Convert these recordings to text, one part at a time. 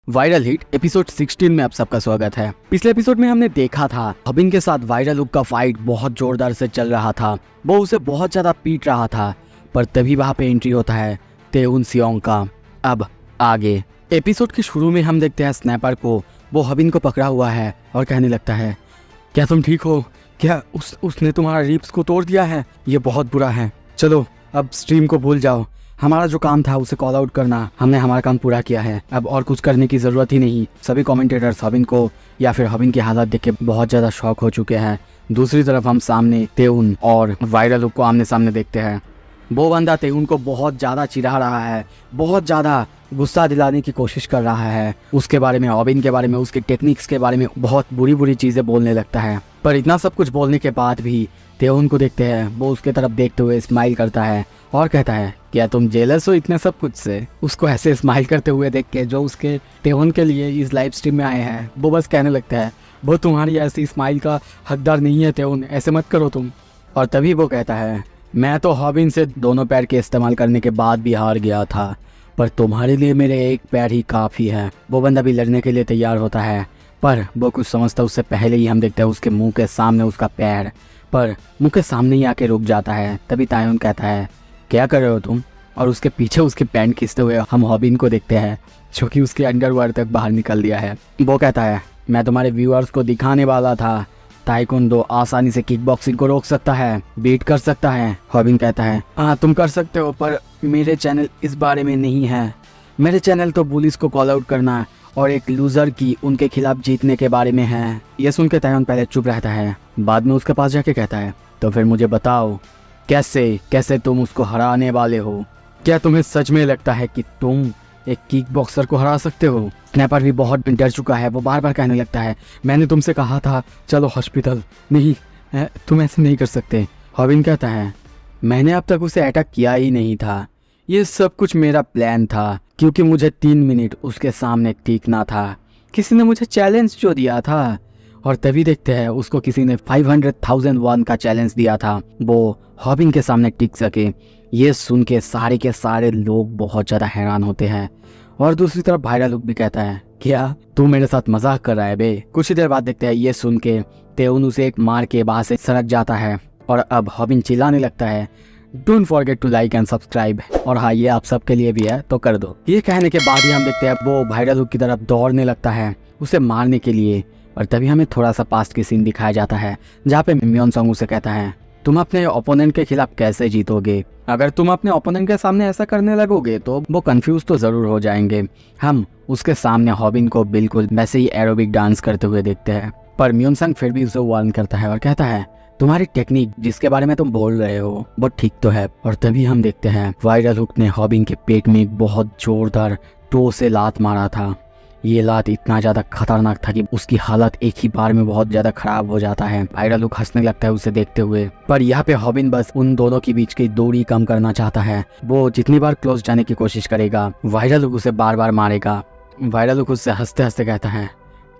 Viral hit episode 16 में आप सबका स्वागत है। पिछले एपिसोड में हमने देखा था हॉबिन के साथ वायरल हुक का फाइट बहुत जोरदार से चल रहा था। वो उसे बहुत ज्यादा पीट रहा था, पर तभी वहां पे एंट्री होता है तेउन सियोंग का। अब आगे एपिसोड के शुरू में हम देखते हैं स्नैपर को, वो हॉबिन को पकड़ा हुआ है और कहने लगता है, क्या तुम ठीक हो? क्या उसने तुम्हारा रिब्स को तोड़ दिया है? ये बहुत बुरा है। चलो अब स्ट्रीम को भूल जाओ, हमारा जो काम था उसे कॉल आउट करना, हमने हमारा काम पूरा किया है, अब और कुछ करने की जरूरत ही नहीं। सभी कमेंटेटर्स हॉबिन को या फिर हॉबिन की हालत देख के बहुत ज्यादा शॉक हो चुके हैं। दूसरी तरफ हम सामने तेउन और वायरल हुक को आमने सामने देखते हैं। वो बंदा तेउन को बहुत ज्यादा चिढ़ा रहा है, बहुत ज्यादा गुस्सा दिलाने की कोशिश कर रहा है, उसके बारे में, हॉबिन के बारे में, उसके टेक्निक्स के बारे में बहुत बुरी बुरी चीजें बोलने लगता है। पर इतना सब कुछ बोलने के बाद भी तेउन को देखते हैं, वो उसके तरफ देखते हुए स्माइल करता है और कहता है, क्या तुम जेलस हो इतने सब कुछ से? उसको ऐसे स्माइल करते हुए देख के जो उसके तेउन के लिए इस लाइव स्ट्रीम में आए हैं, वो बस कहने लगता है, वो तुम्हारी ऐसी स्माइल का हकदार नहीं है तेउन, ऐसे मत करो तुम। और तभी वो कहता है, मैं तो हॉबिन से दोनों पैर के इस्तेमाल करने के बाद भी हार गया था, पर तुम्हारे लिए मेरे एक पैर ही काफ़ी है। वो बंदा भी लड़ने के लिए तैयार होता है, पर वो कुछ समझता उससे पहले ही हम देखते हैं उसके मुंह के सामने उसका पैर, पर मुंह के सामने ही आके रुक जाता है। तभी तायुन कहता है, क्या कर रहे हो तुम? और उसके पीछे उसके पैंट खींचते हुए हम हॉबिन को देखते हैं, जो कि उसके अंडरवेयर तक बाहर निकल दिया है। वो कहता है, मैं तुम्हारे व्यूअर्स को दिखाने वाला था ताइक्वांडो आसानी से किक बॉक्सिंग को रोक सकता है, बीट कर सकता है। हॉबिन कहता है, हाँ तुम कर सकते हो, पर मेरे चैनल इस बारे में नहीं है। मेरे चैनल तो बुलिस को कॉल आउट करना और एक लूजर की उनके खिलाफ जीतने के बारे में है। ये सुन के तायुन पहले चुप रहता है, बाद में उसके पास जाके कहता है, तो फिर मुझे बताओ कैसे तुम उसको हराने वाले हो? क्या तुम्हें सच में लगता है कि तुम एक किक बॉक्सर को हरा सकते हो? स्नैपर भी बहुत डर चुका है, वो बार बार कहने लगता है, मैंने तुमसे कहा था चलो हॉस्पिटल, नहीं तुम ऐसे नहीं कर सकते। हॉबिन कहता है, मैंने अब तक उसे अटैक किया ही नहीं था, ये सब कुछ मेरा प्लान था, क्योंकि मुझे 3 मिनट उसके सामने टिकना था। किसी ने मुझे चैलेंज जो दिया था, और तभी देखते हैं उसको किसी ने 500,000 वॉन का चैलेंज दिया था, वो हॉबिन के सामने टिक सके। ये सुन के सारे लोग बहुत ज़्यादा हैरान होते हैं। और दूसरी तरफ वायरल हुक भी कहता है, क्या तू मेरे साथ मजाक कर रहा है बे? कुछ ही देर बाद देखते हैं ये सुन के तेउन उसे एक मार के वहां से सड़क जाता है। और अब हॉबिन चिल्लाने लगता है, don't forget to like and subscribe, और हाँ ये आप सबके लिए भी है तो कर दो। ये कहने के बाद ही हम देखते हैं वो वायरल हुक की तरफ दौड़ने लगता है उसे मारने के लिए। और तभी हमें थोड़ा सा पास्ट की सीन दिखाया जाता है, जहाँ पे म्योनसोंग उसे कहता है, तुम अपने ओपोनेंट के खिलाफ कैसे जीतोगे? अगर तुम अपने ओपोनेंट के सामने ऐसा करने लगोगे तो वो कंफ्यूज तो जरूर हो जाएंगे। हम उसके सामने हॉबिन को बिल्कुल वैसे ही एरोबिक डांस करते हुए देखते हैं, पर म्योनसोंग फिर भी उसे वार्न करता है और कहता है, तुम्हारी टेक्निक जिसके बारे में तुम बोल रहे हो वो ठीक तो है। और तभी हम देखते हैं वायरल हुक ने हॉबिन के पेट में एक बहुत जोरदार टो से लात मारा था। ये लात इतना ज्यादा खतरनाक था कि उसकी हालत एक ही बार में बहुत ज्यादा खराब हो जाता है। वायरल हुक हंसने लगता है उसे देखते हुए, पर यहाँ पे हॉबिन बस उन दोनों के बीच की दूरी कम करना चाहता है। वो जितनी बार क्लोज जाने की कोशिश करेगा, वायरल हुक उसे बार बार मारेगा। वायरल हुक उससे हंसते हंसते कहता है,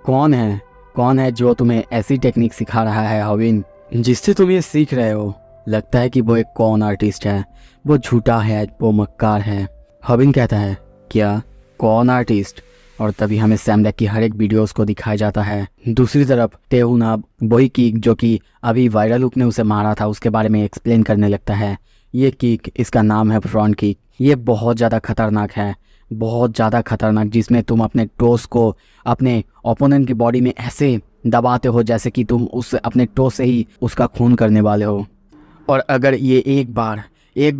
कौन है जो तुम्हें ऐसी टेक्निक सिखा रहा है हॉबिन, जिससे तुम ये सीख रहे हो? लगता है कि वो एक कॉन आर्टिस्ट है, वो झूठा है, वो मक्कार है। हॉबिन कहता है, क्या कॉन आर्टिस्ट? और तभी हमें सैमडेक की हर एक वीडियोस को दिखाया जाता है। दूसरी तरफ तेउन अब वही किक जो कि अभी वायरल हुक ने उसे मारा था उसके बारे में एक्सप्लेन करने लगता है। ये किक, इसका नाम है फ्रंट किक, ये बहुत ज़्यादा खतरनाक है, बहुत ज़्यादा खतरनाक, जिसमें तुम अपने टोस को अपने ओपोनेंट की बॉडी में ऐसे दबाते हो जैसे कि तुम उस अपने टो से ही उसका खून करने वाले हो। और अगर ये एक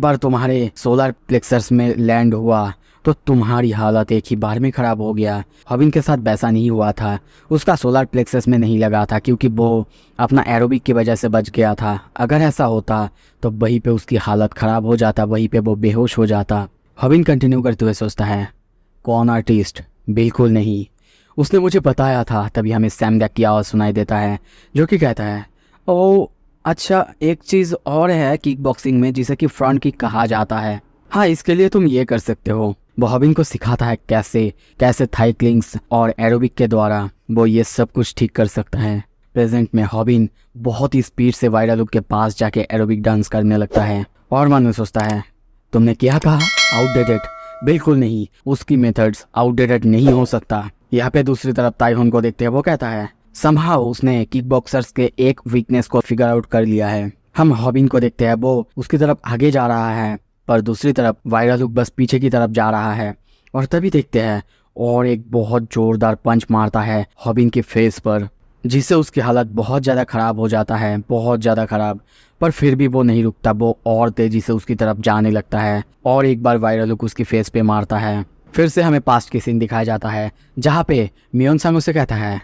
बार तुम्हारे सोलर प्लेक्सस में लैंड हुआ तो तुम्हारी हालत एक ही बार में ख़राब हो गया। हॉबिन के साथ वैसा नहीं हुआ था, उसका सोलर प्लेक्सस में नहीं लगा था क्योंकि वो अपना एरोबिक की वजह से बच गया था। अगर ऐसा होता तो वहीं पे उसकी हालत ख़राब हो जाता, वहीं पे वो बेहोश हो जाता। हॉबिन कंटिन्यू करते हुए सोचता है, कौन आर्टिस्ट? बिल्कुल नहीं, उसने मुझे बताया था। तभी हमें सैमडेक की आवाज़ सुनाई देता है जो कि कहता है, ओ अच्छा, एक चीज़ और है किक बॉक्सिंग में जिसे कि फ्रंट किक कहा जाता है। हाँ, इसके लिए तुम ये कर सकते हो। वो हॉबिन को सिखाता है कैसे थाई क्लिंग्स और एरोबिक के द्वारा वो ये सब कुछ ठीक कर सकता है। प्रेजेंट में हॉबिन बहुत ही स्पीड से वायरल हुक के पास जाके एरोबिक डांस करने लगता है और मन में सोचता है, तुमने क्या कहा? आउटडेटेड, बिल्कुल नहीं, उसकी मेथड्स आउटडेटेड नहीं हो सकता। यहाँ पे दूसरी तरफ ताइहोन को देखते हैं, वो कहता है समहाउ उसने किक बॉक्सर्स के एक वीकनेस को फिगर आउट कर लिया है। हम हॉबिन को देखते हैं, वो उसकी तरफ आगे जा रहा है, पर दूसरी तरफ वायरल हुक बस पीछे की तरफ जा रहा है। और तभी देखते हैं और एक बहुत जोरदार पंच मारता है हॉबिन के फेस पर, जिससे उसकी हालत बहुत ज़्यादा ख़राब हो जाता है, बहुत ज़्यादा ख़राब। पर फिर भी वो नहीं रुकता, वो और तेज़ी से उसकी तरफ जाने लगता है और एक बार वायरल हुक उसकी फेस पे मारता है। फिर से हमें पास्ट की सीन दिखाया जाता है, जहाँ पे मियोन संग उसे कहता है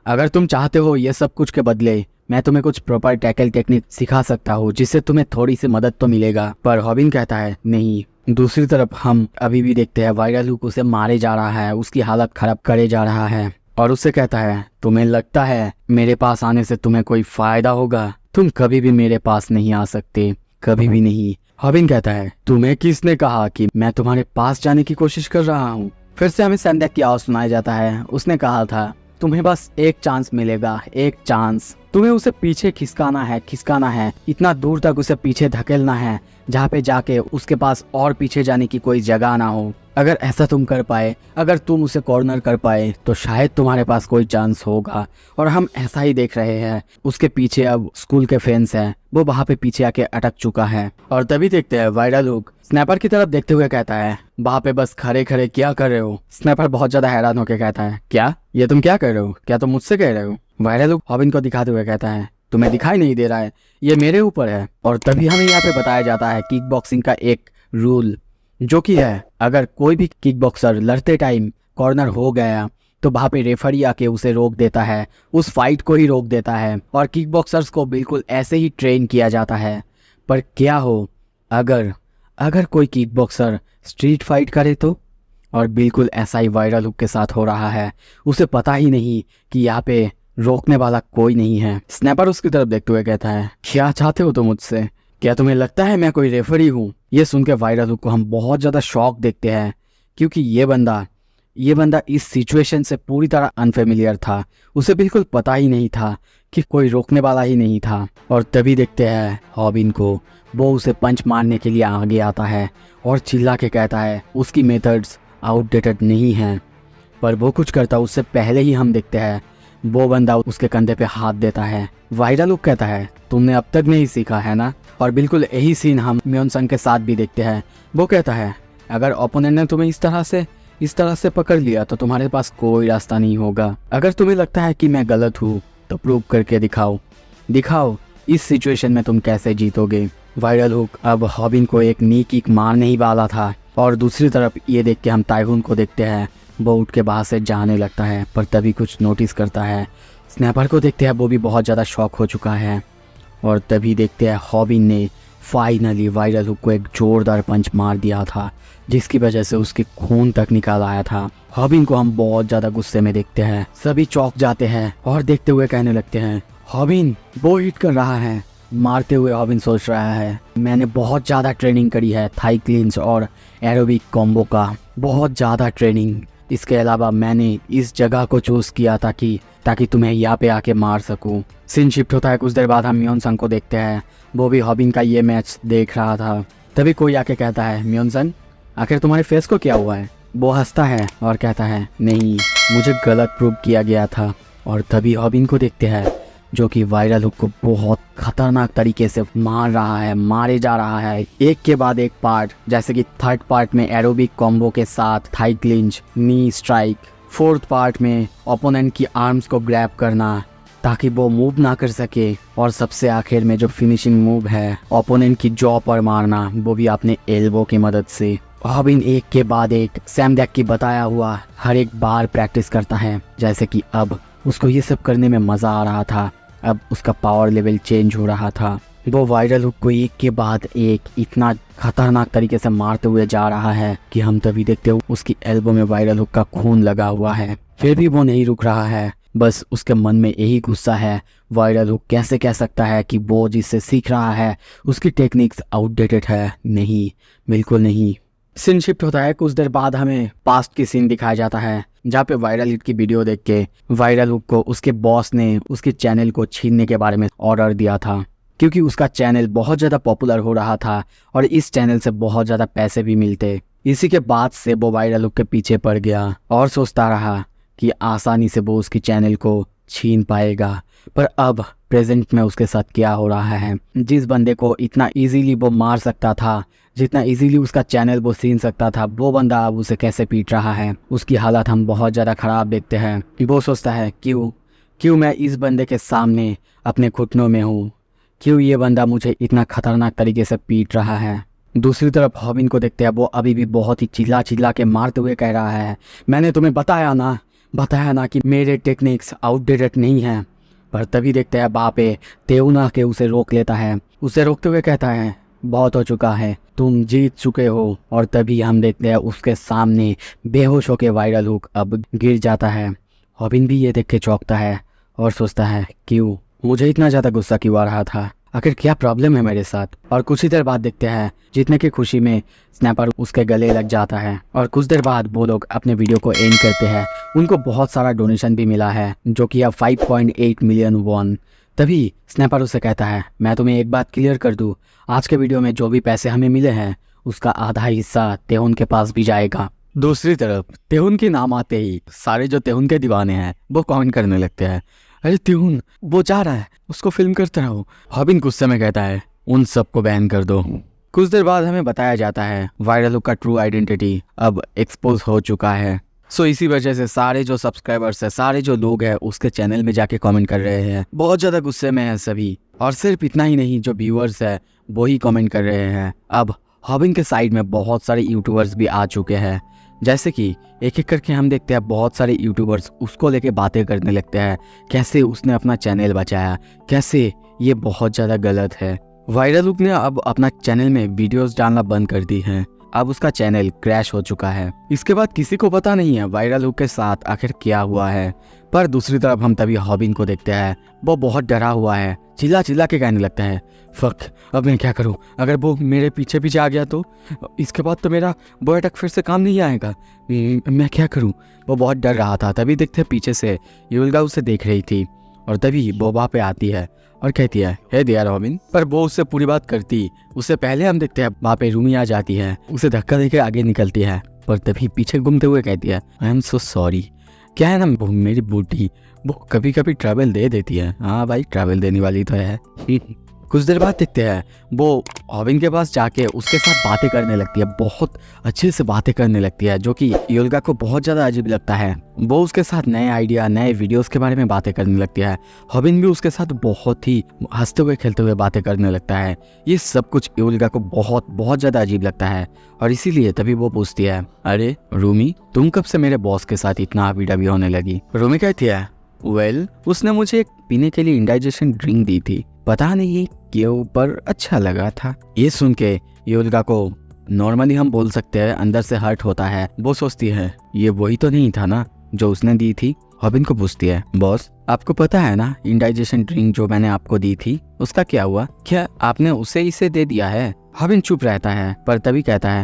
अगर तुम चाहते हो ये सब कुछ के बदले मैं तुम्हें कुछ प्रॉपर टैकल टेक्निक सिखा सकता हूँ, जिससे तुम्हें थोड़ी सी मदद तो मिलेगा। पर हॉबिन कहता है नहीं। दूसरी तरफ हम अभी भी देखते हैं वायरल हुक उसे मारे जा रहा है, उसकी हालत खराब करे जा रहा है और उससे कहता है तुम्हें लगता है मेरे पास आने से तुम्हें कोई फायदा होगा? तुम कभी भी मेरे पास नहीं आ सकते, कभी भी नहीं। हॉबिन कहता है तुम्हें किसने कहा कि मैं तुम्हारे पास जाने की कोशिश कर रहा हूँ? फिर से हमें सैमडेक की आवाज सुनाया जाता है, उसने कहा था तुम्हें बस एक चांस मिलेगा, एक चांस। तुम्हें उसे पीछे खिसकाना है, इतना दूर तक उसे पीछे धकेलना है जहाँ पे जाके उसके पास और पीछे जाने की कोई जगह ना हो। अगर ऐसा तुम कर पाए, अगर तुम उसे कॉर्नर कर पाए तो शायद तुम्हारे पास कोई चांस होगा। और हम ऐसा ही देख रहे हैं, उसके पीछे अब स्कूल के फैंस हैं, वो वहाँ पे पीछे आके अटक चुका है। और तभी देखते हैं वायरल हुक स्नैपर की तरफ देखते हुए कहता है वहाँ पे बस खड़े खड़े क्या कर रहे हो? स्नैपर बहुत ज्यादा हैरान होकर कहता है क्या ये तुम क्या कर रहे हो? क्या तुम मुझसे कह रहे हो? वायरल हुक हॉबिन को दिखाते हुए कहता है तुम्हें दिखाई नहीं दे रहा है, ये मेरे ऊपर है। और तभी हमें यहाँ पे बताया जाता है किक बॉक्सिंग का एक रूल, जो कि है अगर कोई भी किक बॉक्सर लड़ते टाइम कॉर्नर हो गया तो वहाँ पे रेफरी आके उसे रोक देता है, उस फाइट को ही रोक देता है। और किक बॉक्सर्स को बिल्कुल ऐसे ही ट्रेन किया जाता है। पर क्या हो अगर कोई किक बॉक्सर स्ट्रीट फाइट करे तो? और बिल्कुल ऐसा ही वायरल हुक के साथ हो रहा है। उसे पता ही नहीं कि यहाँ पे रोकने वाला कोई नहीं है। स्नैपर उसकी तरफ देखते हुए कहता है क्या चाहते हो तुम मुझसे? क्या तुम्हें लगता है मैं कोई रेफरी हूँ? ये सुन के वायरल हुक को हम बहुत ज़्यादा शॉक देखते हैं, क्योंकि ये बंदा इस सिचुएशन से पूरी तरह अनफेमिलियर था। उसे बिल्कुल पता ही नहीं था कि कोई रोकने वाला ही नहीं था। और तभी देखते हैं हॉबिन को, वो उसे पंच मारने के लिए आगे आता है और चिल्ला के कहता है उसकी मेथड्स आउटडेटेड नहीं हैं। पर वो कुछ करता उससे पहले ही हम देखते हैं वो बंदा उसके कंधे पे हाथ देता है। वायरल हुक कहता है तुमने अब तक नहीं सीखा है ना? और बिल्कुल यही सीन हम मियोन संग के साथ भी देखते हैं। वो कहता है अगर ओपोनेंट ने तुम्हें इस तरह से पकड़ लिया तो तुम्हारे पास कोई रास्ता नहीं होगा। अगर तुम्हें लगता है कि मैं गलत हूँ तो प्रूव करके दिखाओ इस सिचुएशन में तुम कैसे जीतोगे। वायरल हुक अब हॉबिन को एक नी किक मारने ही वाला था। और दूसरी तरफ ये देख के हम ताइहून को देखते हैं, वो उठ के बाहर से जाने लगता है। पर तभी कुछ नोटिस करता है, स्नैपर को देखते हैं, वो भी बहुत ज़्यादा शॉक हो चुका है। और तभी देखते हैं हॉबिन ने फाइनली वायरल हुक को एक जोरदार पंच मार दिया था, जिसकी वजह से उसके खून तक निकाल आया था। हॉबिन को हम बहुत ज़्यादा गुस्से में देखते हैं, सभी चौंक जाते हैं और देखते हुए कहने लगते हैं हॉबिन वो हिट कर रहा है। मारते हुए हॉबिन सोच रहा है मैंने बहुत ज़्यादा ट्रेनिंग करी है थाई क्लींस और एरोबिक कॉम्बो का, बहुत ज़्यादा ट्रेनिंग। इसके अलावा मैंने इस जगह को चूज़ किया ताकि तुम्हें यहाँ पे आके मार सकूं। सीन शिफ्ट होता है, कुछ देर बाद हम मियोन संग को देखते हैं, वो भी हॉबिन का ये मैच देख रहा था। तभी कोई आके कहता है मियोन संग आखिर तुम्हारे फेस को क्या हुआ है? वो हंसता है और कहता है नहीं, मुझे गलत प्रूव किया गया था। और तभी हॉबिन को देखते हैं जो कि वायरल हुक को बहुत खतरनाक तरीके से मारे जा रहा है, एक के बाद एक पार्ट। जैसे कि थर्ड पार्ट में एरोबिक कॉम्बो के साथ Thai clinch, knee strike, fourth part में ओपोनेंट की आर्म्स को ग्रैब करना ताकि वो मूव ना कर सके, और सबसे आखिर में जो फिनिशिंग मूव है ओपोनेंट की जॉ पर मारना, वो भी अपने एल्बो की मदद से। हॉबिन एक के बाद एक सैमडेक की बताया हुआ हर एक बार प्रैक्टिस करता है। जैसे कि अब उसको ये सब करने में मज़ा आ रहा था, अब उसका पावर लेवल चेंज हो रहा था। वो वायरल हुक को एक के बाद एक इतना खतरनाक तरीके से मारते हुए जा रहा है कि हम तभी देखते हो उसकी एल्बो में वायरल हुक का खून लगा हुआ है। फिर भी वो नहीं रुक रहा है, बस उसके मन में यही गुस्सा है वायरल हुक कैसे कह सकता है कि वो जिससे सीख रहा है उसकी टेक्निक्स आउटडेटेड है। नहीं, बिल्कुल नहीं। सीन शिफ्ट होता है, कुछ देर बाद हमें पास्ट की सीन दिखाया जाता है, जहाँ पे वायरल हिट की वीडियो देख के वायरल हुक को उसके बॉस ने उसके चैनल को छीनने के बारे में ऑर्डर दिया था, क्योंकि उसका चैनल बहुत ज़्यादा पॉपुलर हो रहा था और इस चैनल से बहुत ज़्यादा पैसे भी मिलते। इसी के बाद से वो वायरल लुक के पीछे पड़ गया और सोचता रहा कि आसानी से वो उसकी चैनल को छीन पाएगा। पर अब प्रेजेंट में उसके साथ क्या हो रहा है, जिस बंदे को इतना इजीली वो मार सकता था, जितना इजीली उसका चैनल वो छीन सकता था, वो बंदा अब उसे कैसे पीट रहा है। उसकी हालत हम बहुत ज़्यादा ख़राब देखते हैं कि वो सोचता है क्यों मैं इस बंदे के सामने अपने घुटनों में हूँ, क्यों ये बंदा मुझे इतना खतरनाक तरीके से पीट रहा है। दूसरी तरफ हॉबिन को देखते हैं, वो अभी भी बहुत ही चिल्ला के मारते हुए कह रहा है, मैंने तुम्हें बताया ना कि मेरे टेक्निक्स आउटडेटेड नहीं हैं। पर तभी देखते हैं बापे तेउना के उसे रोक लेता है। उसे रोकते हुए कहता है, बहुत हो चुका है, तुम जीत चुके हो। और तभी हम देखते हैं उसके सामने बेहोश होकर वायरल हुक अब गिर जाता है। हॉबिन भी ये देख के चौंकता है और सोचता है, क्यों मुझे इतना ज़्यादा गुस्सा क्यों आ रहा था, आखिर क्या प्रॉब्लम है मेरे साथ। और कुछ ही देर बाद देखते हैं जीतने की खुशी में स्नैपर उसके गले लग जाता है। और कुछ देर बाद वो लोग अपने वीडियो को एंड करते हैं। उनको बहुत सारा डोनेशन भी मिला है, जो कि अब 5.8 मिलियन वॉन। तभी स्नैपर उसे कहता है, मैं तुम्हें एक बात क्लियर कर दूं, आज के वीडियो में जो भी पैसे हमें मिले हैं उसका आधा हिस्सा तेहुन के पास भी जाएगा। दूसरी तरफ तेहुन के नाम आते ही सारे जो तेहुन के दीवाने हैं वो कमेंट करने लगते हैं, अरे तेहुन वो जा रहा है, उसको फिल्म करते रहो। हॉबिन गुस्से में कहता है, उन सबको बैन कर दो। कुछ देर बाद हमें बताया जाता है वायरल लुक का ट्रू आइडेंटिटी अब एक्सपोज हो चुका है। सो इसी वजह से सारे जो सब्सक्राइबर्स है, सारे जो लोग हैं उसके चैनल में जाके कमेंट कर रहे हैं, बहुत ज़्यादा गुस्से में है सभी। और सिर्फ इतना ही नहीं, जो व्यूअर्स है वो ही कमेंट कर रहे हैं। अब हॉबिन के साइड में बहुत सारे यूट्यूबर्स भी आ चुके हैं, जैसे कि एक एक करके हम देखते हैं बहुत सारे यूट्यूबर्स उसको लेके बातें करने लगते हैं, कैसे उसने अपना चैनल बचाया, कैसे ये बहुत ज़्यादा गलत है। वायरल लुक ने अब अपना चैनल में वीडियोस डालना बंद कर दी है, अब उसका चैनल क्रैश हो चुका है। इसके बाद किसी को पता नहीं है वायरल लुक के साथ आखिर क्या हुआ है। पर दूसरी तरफ हम तभी हॉबिन को देखते हैं, वो बहुत डरा हुआ है, चिल्ला के कहने लगता है, फक अब मैं क्या करूं, अगर वो मेरे पीछे आ गया तो इसके बाद तो मेरा वो अटैक फिर से काम नहीं आएगा, मैं क्या करूं। वो बहुत डर रहा था। तभी देखते हैं पीछे से युल्गा उसे देख रही थी और तभी वो वहाँ पे आती है और कहती है, हे डियर हॉबिन। पर वो उससे पूरी बात करती उससे पहले हम देखते हैं वहाँ पे रूमी आ जाती है, उसे धक्का देके आगे निकलती है। पर तभी पीछे घूमते हुए कहती है, आई एम सो सॉरी। क्या है ना, मेरी बूटी वो कभी कभी ट्रैवल दे देती है। हाँ भाई, ट्रैवल देने वाली तो है। कुछ देर बाद देखते हैं वो हॉबिन के पास जाके उसके साथ बातें करने लगती है, बहुत अच्छे से बातें करने लगती है, जो कि योल्गा को बहुत ज़्यादा अजीब लगता है। वो उसके साथ नए आइडिया, नए वीडियोस के बारे में बातें करने लगती है। हॉबिन भी उसके साथ बहुत ही हंसते हुए खेलते हुए बातें करने लगता है। ये सब कुछ योल्गा को बहुत ज़्यादा अजीब लगता है और इसीलिए तभी वो पूछती है, अरे रूमी, तुम कब से मेरे बॉस के साथ इतना हावी होने लगी। रूमी कहती है, वेल उसने मुझे एक पीने के लिए इंडाइजेशन ड्रिंक दी थी, पता नहीं क्यों पर अच्छा लगा था। ये सुन के योल्गा को नॉर्मली हम बोल सकते हैं अंदर से हर्ट होता है। वो सोचती है, ये वही तो नहीं था ना जो उसने दी थी। हॉबिन को पूछती है, बॉस आपको पता है ना इंडाइजेशन ड्रिंक जो मैंने आपको दी थी उसका क्या हुआ, क्या आपने उसे इसे दे दिया है। हॉबिन चुप रहता है पर तभी कहता है,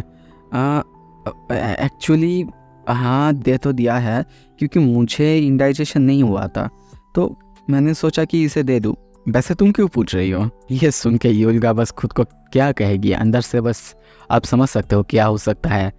एक्चुअली हाँ दे तो दिया है, क्योंकि मुझे इंडाइजेशन नहीं हुआ था तो मैंने सोचा कि इसे दे दूं। वैसे तुम क्यों पूछ रही हो। ये सुन के योल्गा बस खुद को क्या कहेगी, अंदर से बस आप समझ सकते हो क्या हो सकता है।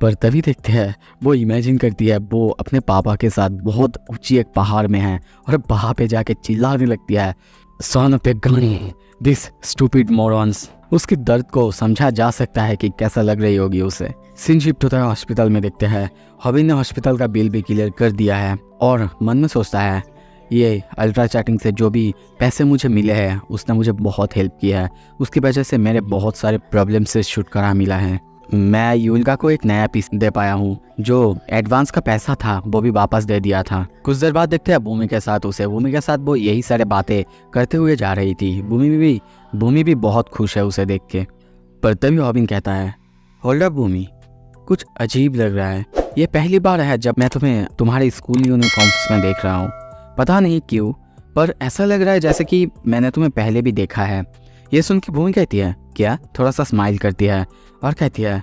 पर तभी देखते हैं वो इमेजिन करती है वो अपने पापा के साथ बहुत ऊंची एक पहाड़ में है और वहाँ पे जाके चिल्लाने लगती है, son of a gun, this stupid morons. उसके दर्द को समझा जा सकता है कि कैसा लग रही होगी उसे। सीन शिफ्ट होता है हॉस्पिटल में। देखते हैं हॉबिन ने हॉस्पिटल का बिल भी क्लियर कर दिया है और मन में सोचता है, ये अल्ट्रा चैटिंग से जो भी पैसे मुझे मिले हैं उसने मुझे बहुत हेल्प किया है, उसकी वजह से मेरे बहुत सारे प्रॉब्लम से छुटकारा मिला है। मैं युल्गा को एक नया पीस दे पाया हूँ, जो एडवांस का पैसा था वो भी वापस दे दिया था। कुछ देर बाद देखते हैं भूमि के साथ वो यही सारे बातें करते हुए जा रही थी। भूमि भी बहुत खुश है उसे देख के। पर तभी हॉबिन कहता है, होल्ड अप भूमि, कुछ अजीब लग रहा है, ये पहली बार है जब मैं तुम्हें तुम्हारे स्कूल यूनिफॉर्म्स में देख रहा हूँ, पता नहीं क्यों पर ऐसा लग रहा है जैसे कि मैंने तुम्हें पहले भी देखा है। ये सुन के भूमि कहती है, क्या, थोड़ा सा स्माइल करती है और कहती है,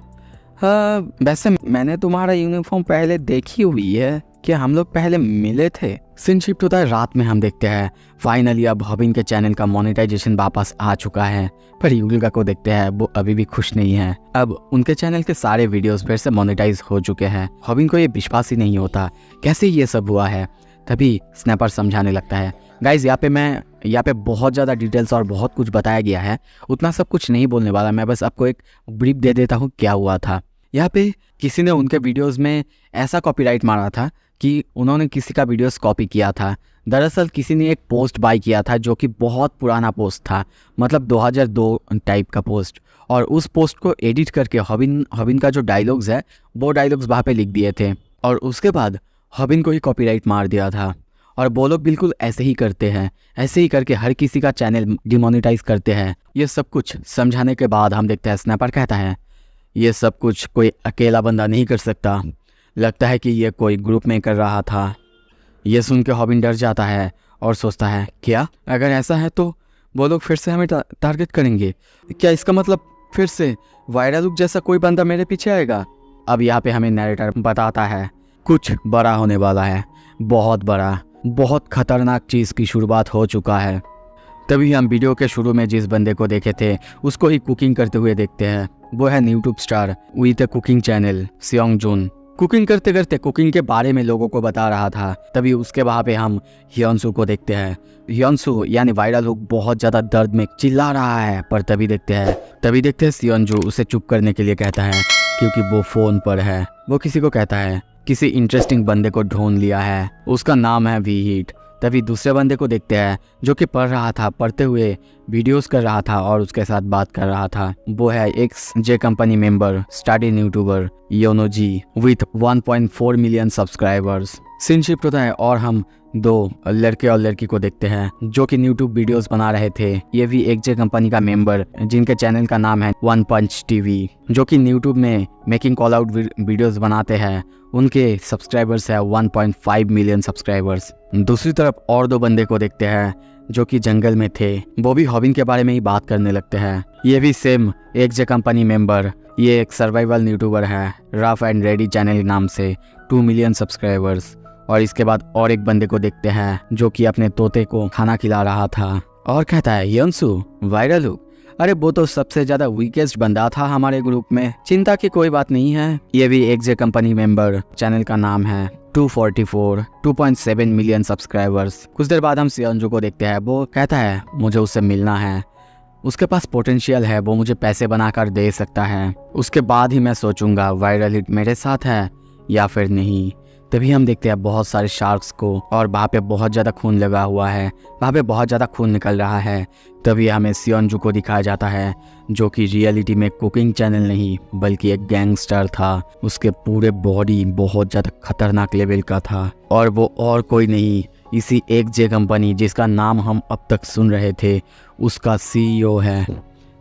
हाँ वैसे मैंने तुम्हारा यूनिफॉर्म पहले देखी हुई है। क्या हम लोग पहले मिले थे? सीन शिफ्ट होता है रात में। हम देखते हैं फाइनली अब हॉबिन के चैनल का मोनेटाइजेशन वापस आ चुका है। पर युलिका को देखते हैं, वो अभी भी खुश नहीं है। अब उनके चैनल के सारे वीडियोस फिर से मोनेटाइज हो चुके हैं। हॉबिन को ये विश्वास ही नहीं होता कैसे ये सब हुआ है। तभी स्नैपर समझाने लगता है। गाइज यहाँ पे बहुत ज़्यादा डिटेल्स और बहुत कुछ बताया गया है, उतना सब कुछ नहीं बोलने वाला। मैं बस आपको एक ब्रीफ दे देता हूँ क्या हुआ था। यहाँ पे किसी ने उनके वीडियोस में ऐसा कॉपीराइट मारा था कि उन्होंने किसी का वीडियोस कॉपी किया था। दरअसल किसी ने एक पोस्ट बाय किया था जो कि बहुत पुराना पोस्ट था, मतलब 2002 टाइप का पोस्ट, और उस पोस्ट को एडिट करके हॉबिन का जो डायलॉग्स है वो डायलॉग्स वहाँ पे लिख दिए थे, और उसके बाद हॉबिन को ही कॉपीराइट मार दिया था। और वो लोग बिल्कुल ऐसे ही करते हैं, ऐसे ही करके हर किसी का चैनल डिमोनेटाइज करते हैं। ये सब कुछ समझाने के बाद हम देखते हैं स्नैपर कहता है ये सब कुछ कोई अकेला बंदा नहीं कर सकता, लगता है कि ये कोई ग्रुप में कर रहा था। ये सुन के हॉबिन डर जाता है और सोचता है क्या अगर ऐसा है तो वो लोग फिर से हमें टारगेट करेंगे? क्या इसका मतलब फिर से वायरल लुक जैसा कोई बंदा मेरे पीछे आएगा? अब यहाँ पे हमें नैरेटर बताता है कुछ बड़ा होने वाला है, बहुत बड़ा, बहुत खतरनाक चीज़ की शुरुआत हो चुका है। तभी हम वीडियो के शुरू में जिस बंदे को देखे थे उसको ही कुकिंग करते हुए देखते हैं। वो है YouTube star with cooking channel Seong Jun. Cooking करते करते कुकिंग के बारे में लोगों को बता रहा था। तभी उसके वहाँ पे हम हियोनसू को देखते हैं। हियोनसू यानी वायरल लुक बहुत ज़्यादा दर्द में चिल्ला रहा है, पर तभी देखते हैं सियोनजू उसे चुप करने के लिए कहता है क्योंकि वो फ़ोन पर है। वो किसी को कहता है किसी इंटरेस्टिंग बंदे को ढूंढ लिया है, उसका नाम है वी हीट। तभी दूसरे बंदे को देखते हैं जो कि पढ़ते हुए वीडियोस कर रहा था और उसके साथ बात कर रहा था। वो है ex J company member starting YouTuber योनोजी with 1.4 million subscribers. Scene shift होता है और हम दो लड़के और लड़की को देखते हैं जो कि यूट्यूब वीडियोस बना रहे थे। ये भी एक जे कंपनी का मेंबर जिनके चैनल का नाम है वन पंच टीवी, जो कि यूट्यूब में मेकिंग कॉल आउट वीडियोस बनाते हैं। उनके सब्सक्राइबर्स है 1.5 मिलियन सब्सक्राइबर्स। दूसरी तरफ और दो बंदे को देखते हैं जो कि जंगल में थे, वो भी हॉबिन के बारे में ही बात करने लगते हैं। ये भी सेम एक जे कंपनी मेंबर, ये एक सर्वाइवल यूट्यूबर है रफ एंड रेडी चैनल नाम से, 2 मिलियन सब्सक्राइबर्स। और इसके बाद और एक बंदे को देखते हैं जो कि अपने तोते को खाना खिला रहा था और कहता है हियोनसू वायरल लुक, अरे वो तो सबसे ज्यादा वीकेस्ट बंदा था हमारे ग्रुप में, चिंता की कोई बात नहीं है। ये भी एक जे कंपनी मेंबर, चैनल का नाम है 2.7 मिलियन सब्सक्राइबर्स। कुछ देर बाद हम सियोंजू को देखते हैं। वो कहता है मुझे उससे मिलना है, उसके पास पोटेंशियल है, वो मुझे पैसे बनाकर दे सकता है, उसके बाद ही मैं सोचूंगा वायरल हिट मेरे साथ है या फिर नहीं। तभी हम देखते हैं बहुत सारे शार्क्स को और वहाँ पे बहुत ज़्यादा खून लगा हुआ है, वहाँ पे बहुत ज़्यादा खून निकल रहा है। तभी हमें सियोंजू को दिखाया जाता है जो कि रियलिटी में कुकिंग चैनल नहीं बल्कि एक गैंगस्टर था। उसके पूरे बॉडी बहुत ज़्यादा खतरनाक लेवल का था और वो और कोई नहीं, इसी एक जे कंपनी जिसका नाम हम अब तक सुन रहे थे उसका सीईओ है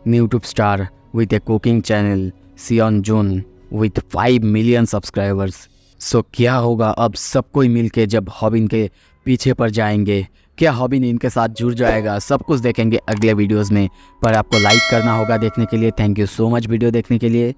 YouTube star with a cooking channel Seong Jun with 5 million subscribers. So क्या होगा अब सब कोई मिलके जब हॉबिन के पीछे पर जाएंगे? क्या हॉबिन इनके साथ जुड़ जाएगा? सब कुछ देखेंगे अगले वीडियोस में। पर आपको लाइक करना होगा देखने के लिए। Thank you so much video देखने के लिए।